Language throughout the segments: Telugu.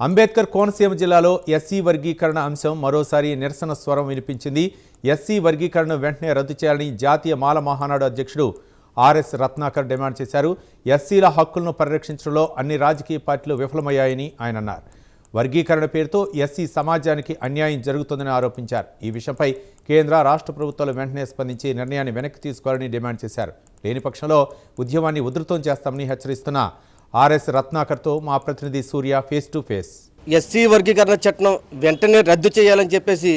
అంబేద్కర్ కోనసీమ జిల్లాలో ఎస్సీ వర్గీకరణ అంశం మరోసారి నిరసన స్వరం వినిపించింది. ఎస్సీ వర్గీకరణను వెంటనే రద్దు చేయాలని జాతీయ మాల మహానాడు అధ్యక్షుడు ఆర్ఎస్ రత్నాకర్ డిమాండ్ చేశారు. ఎస్సీల హక్కులను పరిరక్షించడంలో అన్ని రాజకీయ పార్టీలు విఫలమయ్యాయని ఆయన అన్నారు. వర్గీకరణ పేరుతో ఎస్సీ సమాజానికి అన్యాయం జరుగుతుందని ఆరోపించారు. ఈ విషయంపై కేంద్ర రాష్ట్ర ప్రభుత్వాలు వెంటనే స్పందించి నిర్ణయాన్ని వెనక్కి తీసుకోవాలని డిమాండ్ చేశారు. లేని పక్షంలో ఉద్యమాన్ని ఉధృతం చేస్తామని హెచ్చరిస్తున్న ఆర్ఎస్ రత్నాకర్తో మా ప్రతినిధి సూర్య ఫేస్ టు ఫేస్. ఎస్సీ వర్గీకరణ చట్టం వెంటనే రద్దు చేయాలని చెప్పేసి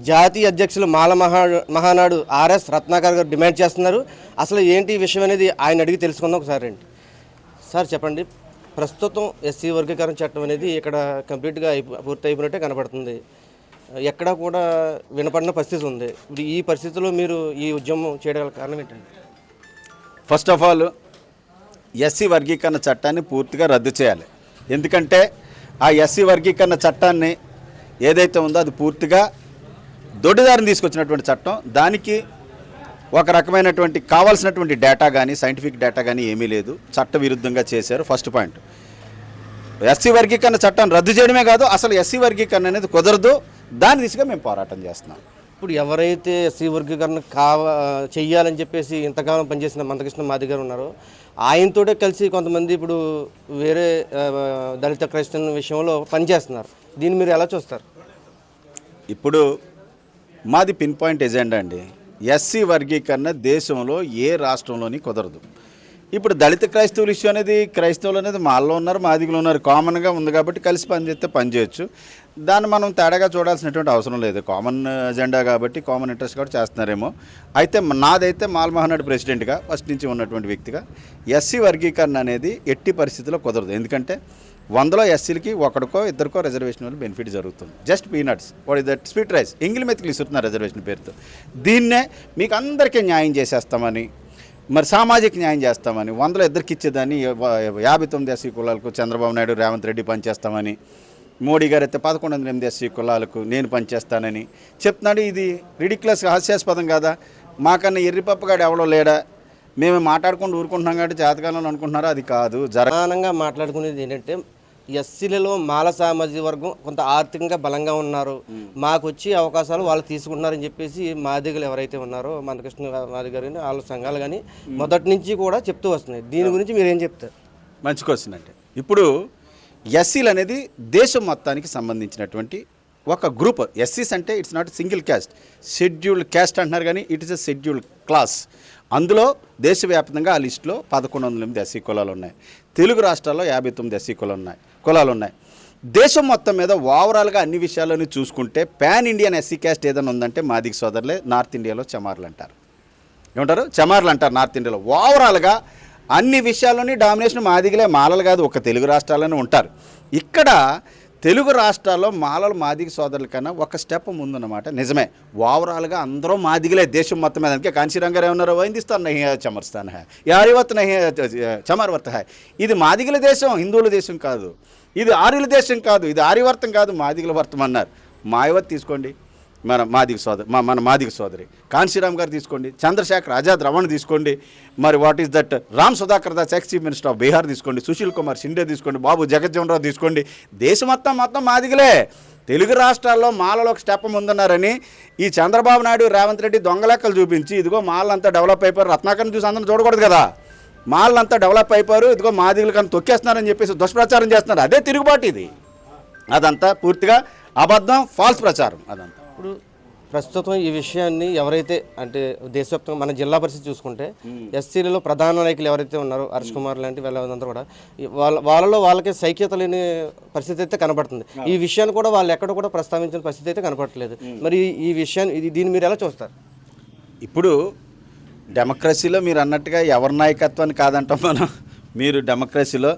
జాతీయ అధ్యక్షులు మాల మహానాడు ఆర్ఎస్ రత్నాకర్ గారు డిమాండ్ చేస్తున్నారు. అసలు ఏంటి ఈ విషయం అనేది ఆయన అడిగి తెలుసుకుందాం ఒకసారి అండి. సార్ చెప్పండి, ప్రస్తుతం ఎస్సీ వర్గీకరణ చట్టం అనేది ఇక్కడ కంప్లీట్గా పూర్తి అయిపోయినట్టే కనబడుతుంది. ఎక్కడా కూడా వినపడిన పరిస్థితి ఉంది. ఇప్పుడు ఈ పరిస్థితిలో మీరు ఈ ఉద్యమం చేయగల కారణం ఏంటండి? ఫస్ట్ ఆఫ్ ఆల్ ఎస్సీ వర్గీకరణ చట్టాన్ని పూర్తిగా రద్దు చేయాలి. ఎందుకంటే ఆ ఎస్సీ వర్గీకరణ చట్టాన్ని ఏదైతే ఉందో అది పూర్తిగా దొడ్డిదారిని తీసుకొచ్చినటువంటి చట్టం. దానికి ఒక రకమైనటువంటి కావాల్సినటువంటి డేటా కానీ సైంటిఫిక్ డేటా కానీ ఏమీ లేదు. చట్ట విరుద్ధంగా చేశారు. ఫస్ట్ పాయింట్, ఎస్సీ వర్గీకరణ చట్టాన్ని రద్దు చేయడమే కాదు, అసలు ఎస్సీ వర్గీకరణ అనేది కుదరదు. దాని దిశగా మేము పోరాటం చేస్తున్నాం. ఇప్పుడు ఎవరైతే ఎస్సీ వర్గీకరణ చెయ్యాలని చెప్పేసి ఇంతకాలం పనిచేసిన మందకృష్ణ మాది గారు ఉన్నారో ఆయనతోటే కలిసి కొంతమంది ఇప్పుడు వేరే దళిత క్రైస్తవ విషయంలో పనిచేస్తున్నారు. దీన్ని మీరు ఎలా చూస్తారు? ఇప్పుడు మాది పిన్ పాయింట్ ఎజెండా అండి. ఎస్సీ వర్గీకరణ దేశంలో ఏ రాష్ట్రంలోని కుదరదు. ఇప్పుడు దళిత క్రైస్తవుల ఇష్యూ అనేది క్రైస్తవులు అనేది మాల్లో ఉన్నారు, మాదిగులు ఉన్నారు, కామన్గా ఉంది కాబట్టి కలిసి పనిచేస్తే పనిచేయచ్చు. దాన్ని మనం తేడాగా చూడాల్సినటువంటి అవసరం లేదు. కామన్ ఎజెండా కాబట్టి కామన్ ఇంట్రెస్ట్ కాబట్టి చేస్తున్నారేమో. అయితే నాదైతే మాల మహానాడు ప్రెసిడెంట్గా ఫస్ట్ నుంచి ఉన్నటువంటి వ్యక్తిగా ఎస్సీ వర్గీకరణ అనేది ఎట్టి పరిస్థితుల్లో కుదరదు. ఎందుకంటే 100లో ఎస్సీలకి ఒకడికో ఇద్దరికో రిజర్వేషన్ వల్ల బెనిఫిట్ జరుగుతుంది. Just peanuts, what is that, sweet rice, ఎంగిలి మెతుకులు ఇస్తున్నారు రిజర్వేషన్ పేరుతో. దీన్నే మీకు అందరికీ న్యాయం చేసేస్తామని, మరి సామాజిక న్యాయం చేస్తామని, 100లో ఇద్దరికి ఇచ్చేదాన్ని 59 ఎస్సీ కులాలకు చంద్రబాబు నాయుడు రేవంత్ రెడ్డి పనిచేస్తామని, మోడీ గారు అయితే 1108 ఎస్సీ కులాలకు నేను పనిచేస్తానని చెప్తున్నాడు. ఇది రిడిక్యులస్, హాస్యాస్పదం కాదా? మాకన్నా ఎర్రిపప్పగాడు ఎవడో లేడా? మేము మాట్లాడుకుంటూ ఊరుకుంటున్నాం కాబట్టి జాతకాలంలో అనుకుంటున్నారో అది కాదు. ప్రధానంగా మాట్లాడుకునేది ఏంటంటే ఎస్సీలలో మాల సామాజిక వర్గం కొంత ఆర్థికంగా బలంగా ఉన్నారు, మాకు వచ్చే అవకాశాలు వాళ్ళు తీసుకుంటున్నారని చెప్పేసి మాదిగలు ఎవరైతే ఉన్నారో మందకృష్ణ మాది గారు కానీ వాళ్ళ సంఘాలు కానీ మొదటి నుంచి కూడా చెప్తూ వస్తున్నాయి. దీని గురించి మీరు ఏం చెప్తారు? మంచి క్వశ్చన్ అంటే, ఇప్పుడు ఎస్సీలు అనేది దేశం మొత్తానికి సంబంధించినటువంటి ఒక గ్రూప్. ఎస్సీస్ అంటే it's not single caste, scheduled caste అంటున్నారు కానీ it is a scheduled class. అందులో దేశవ్యాప్తంగా ఆ లిస్టులో 1108 ఎస్సీ కులాలు ఉన్నాయి. తెలుగు రాష్ట్రాల్లో 59 ఎస్సీ కులాలు ఉన్నాయి. దేశం మొత్తం మీద ఓవరాల్గా అన్ని విషయాలను చూసుకుంటే పాన్ ఇండియన్ ఎస్సీ క్యాస్ట్ ఏదైనా ఉందంటే మాదిగ సోదరులే. నార్త్ ఇండియాలో చమార్లు అంటారు. ఏమంటారు? చమార్లు అంటారు నార్త్ ఇండియాలో. ఓవరాల్గా అన్ని విషయాల్లోని డామినేషన్ మాదిగలే, మాలలు కాదు. ఒక తెలుగు రాష్ట్రాల్లోనే ఉంటారు. ఇక్కడ తెలుగు రాష్ట్రాల్లో మాలలు మాదిగ సోదరుల కన్నా ఒక స్టెప్ ముందున్నమాట. నిజమే, ఓవరాల్గా అందరూ మాదిగలే దేశం మొత్తం మీద. అందుకే కాంశీరామ్ గారు ఏమన్నారు, హిందుస్థాన్ నహీ హై చమర్స్థాన్ హై, యారివత్ నహీ చమర్వర్త హై. ఇది మాదిగల దేశం, హిందువుల దేశం కాదు. ఇది ఆర్యుల దేశం కాదు, ఇది ఆర్యవర్తం కాదు, మాదిగల వర్తం అన్నారు. మాయవత్ తీసుకోండి, మన మాదిగ సోదరి. కాంశీరామ్ గారు తీసుకోండి, చంద్రశేఖర్ ఆజాద్ రమణ్ తీసుకోండి, మరి what is that Ram Sudhakar Das ex chief minister of Bihar తీసుకోండి, సుశీల్ కుమార్ షిండే తీసుకోండి, బాబు జగజ్జీవన్ రావు తీసుకోండి. దేశం మొత్తం మాదిగలే. తెలుగు రాష్ట్రాల్లో మాలలో ఒక స్టెప్ ముందున్నారని ఈ చంద్రబాబు నాయుడు రేవంత్ రెడ్డి దొంగ లెక్కలు చూపించి ఇదిగో మాలంతా డెవలప్ అయిపోయారు. రత్నాకర్ని చూసి అందరం చూడకూడదు కదా. మాలంతా డెవలప్ అయిపోయారు, ఇదిగో మాదిగలు కానీ తొక్కేస్తున్నారని చెప్పేసి దుష్ప్రచారం చేస్తున్నారు. అదే తిరుగుబాటు. ఇది అదంతా పూర్తిగా అబద్ధం, ఫాల్స్ ప్రచారం అదంతా. ఇప్పుడు ప్రస్తుతం ఈ విషయాన్ని ఎవరైతే అంటే దేశవ్యాప్తంగా మన జిల్లా పరిస్థితి చూసుకుంటే ఎస్సీలలో ప్రధాన నాయకులు ఎవరైతే ఉన్నారో హర్ష్ కుమార్ లాంటి వాళ్ళంతా కూడా వాళ్ళలో వాళ్ళకే సైక్యత లేని పరిస్థితి అయితే కనబడుతుంది. ఈ విషయాన్ని కూడా వాళ్ళు ఎక్కడ కూడా ప్రస్తావించిన పరిస్థితి అయితే కనపడట్లేదు. మరి ఈ విషయాన్ని దీన్ని మీరు ఎలా చూస్తారు? ఇప్పుడు డెమోక్రసీలో మీరు అన్నట్టుగా ఎవరి నాయకత్వాన్ని కాదంటాం మనం. మీరు డెమోక్రసీలో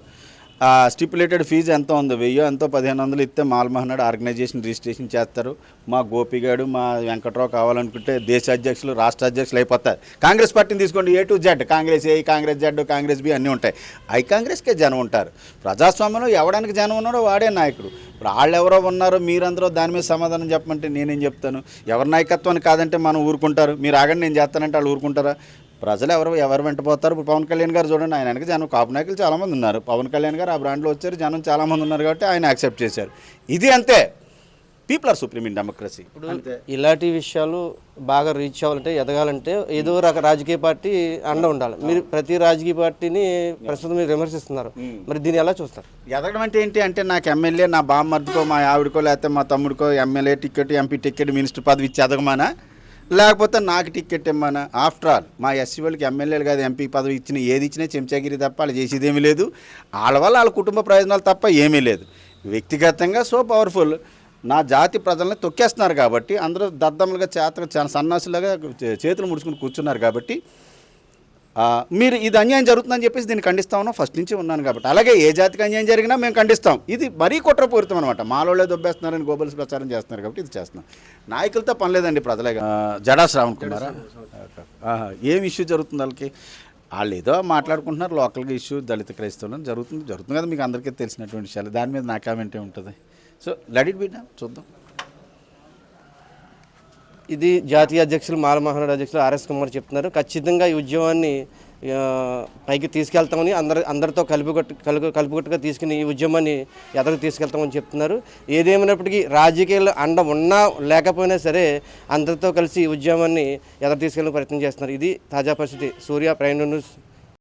స్టిపులేటెడ్ ఫీజు ఎంత ఉందో 1000 ఎంతో 1500 ఇస్తే మాల మహానాడు ఆర్గనైజేషన్ రిజిస్ట్రేషన్ చేస్తారు. మా గోపిగాడు మా వెంకట్రావు కావాలనుకుంటే దేశ అధ్యక్షులు రాష్ట్ర అధ్యక్షులు అయిపోతారు. కాంగ్రెస్ పార్టీని తీసుకోండి, A to Z, Congress A, Congress Z, Congress B అన్నీ ఉంటాయి. ఐ కాంగ్రెస్కే జనం ఉంటారు. ప్రజాస్వామ్యంలో ఎవడానికి జనం ఉన్నాడో వాడే నాయకుడు. ఇప్పుడు వాళ్ళు ఎవరో ఉన్నారో మీరందరూ దాని మీద సమాధానం చెప్పమంటే నేనేం చెప్తాను? ఎవరి నాయకత్వాన్ని కాదంటే మనం ఊరుకుంటారు. మీరు ఆగండి నేను చేస్తానంటే వాళ్ళు ఊరుకుంటారా? ప్రజలు ఎవరు వెంట పోతారు? ఇప్పుడు పవన్ కళ్యాణ్ గారు చూడండి, ఆయన వెనక జనం కాపు నాయకులు చాలామంది ఉన్నారు. పవన్ కళ్యాణ్ గారు ఆ బ్రాండ్లో వచ్చారు, జనం చాలామంది ఉన్నారు కాబట్టి ఆయన యాక్సెప్ట్ చేశారు. ఇది అంతే, people are supreme in democracy. ఇప్పుడు ఇలాంటి విషయాలు బాగా రీచ్ అవ్వాలంటే, ఎదగాలంటే ఏదో రక రాజకీయ పార్టీ అండ ఉండాలి. మీరు ప్రతి రాజకీయ పార్టీని ప్రస్తుతం మీరు విమర్శిస్తున్నారు, మరి దీన్ని ఎలా చూస్తారు? ఎదగడం అంటే ఏంటి అంటే, నాకు ఎమ్మెల్యే నా బామ్మర్దికో మా ఆవిడకో లేకపోతే మా తమ్ముడికో MLA ticket, MP ticket, minister పదవి ఇచ్చి ఎదగమానా, లేకపోతే నాకు టికెట్ ఇమ్మనా? ఆఫ్టర్ ఆల్ మా ఎస్సీ వాళ్ళకి ఎమ్మెల్యేలు కాదు ఎంపీ పదవి ఇచ్చిన ఏది ఇచ్చినా చెంచాగిరి తప్ప వాళ్ళు చేసేదేమీ లేదు. వాళ్ళ వల్ల వాళ్ళ కుటుంబ ప్రయోజనాలు తప్ప ఏమీ లేదు. వ్యక్తిగతంగా సో పవర్ఫుల్, నా జాతి ప్రజల్ని తొక్కేస్తున్నారు కాబట్టి, అందరూ దద్దమ్మలుగా చాలా సన్నాసులుగా చేతులు ముడుచుకుని కూర్చున్నారు కాబట్టి, మీరు ఇది అన్యాయం జరుగుతుందని చెప్పేసి దీన్ని ఖండిస్తా ఉన్నాం. ఫస్ట్ నుంచి ఉన్నాను కాబట్టి. అలాగే ఏ జాతికి అన్యాయం జరిగినా మేము ఖండిస్తాం. ఇది మరీ కుట్రపూరితం అనమాట. మాలోళ్ళే దొబ్బేస్తున్నారని గోబల్స్ ప్రచారం చేస్తున్నారు కాబట్టి ఇది చేస్తున్నాం. నాయకులతో పని లేదండి, ప్రజలే. జడా శ్రావణ్ కుమారా ఏం ఇష్యూ జరుగుతుంది వాళ్ళకి? వాళ్ళు ఏదో మాట్లాడుకుంటున్నారు, లోకల్గా ఇష్యూ దళిత క్రైస్తవులను జరుగుతుంది కదా, మీకు అందరికీ తెలిసినటువంటి విషయాలు. దాని మీద నా కామెంట్ ఉంటుంది. So let it be done, చూద్దాం. ఇది జాతీయ అధ్యక్షులు మాల మహానాడు అధ్యక్షులు ఆర్ఎస్ కుమార్ చెప్తున్నారు. ఖచ్చితంగా ఈ ఉద్యమాన్ని పైకి తీసుకెళ్తామని, అందరితో కలుపుకట్టుగా తీసుకుని ఈ ఉద్యమాన్ని ఎదరికి తీసుకెళ్తామని చెప్తున్నారు. ఏదేమైనప్పటికీ రాజకీయాలు అండ ఉన్నా లేకపోయినా సరే అందరితో కలిసి ఈ ఉద్యమాన్ని ఎదరికి తీసుకెళ్ళే ప్రయత్నం చేస్తున్నారు. ఇది తాజా పరిస్థితి. సూర్య ప్రైమ్ న్యూస్.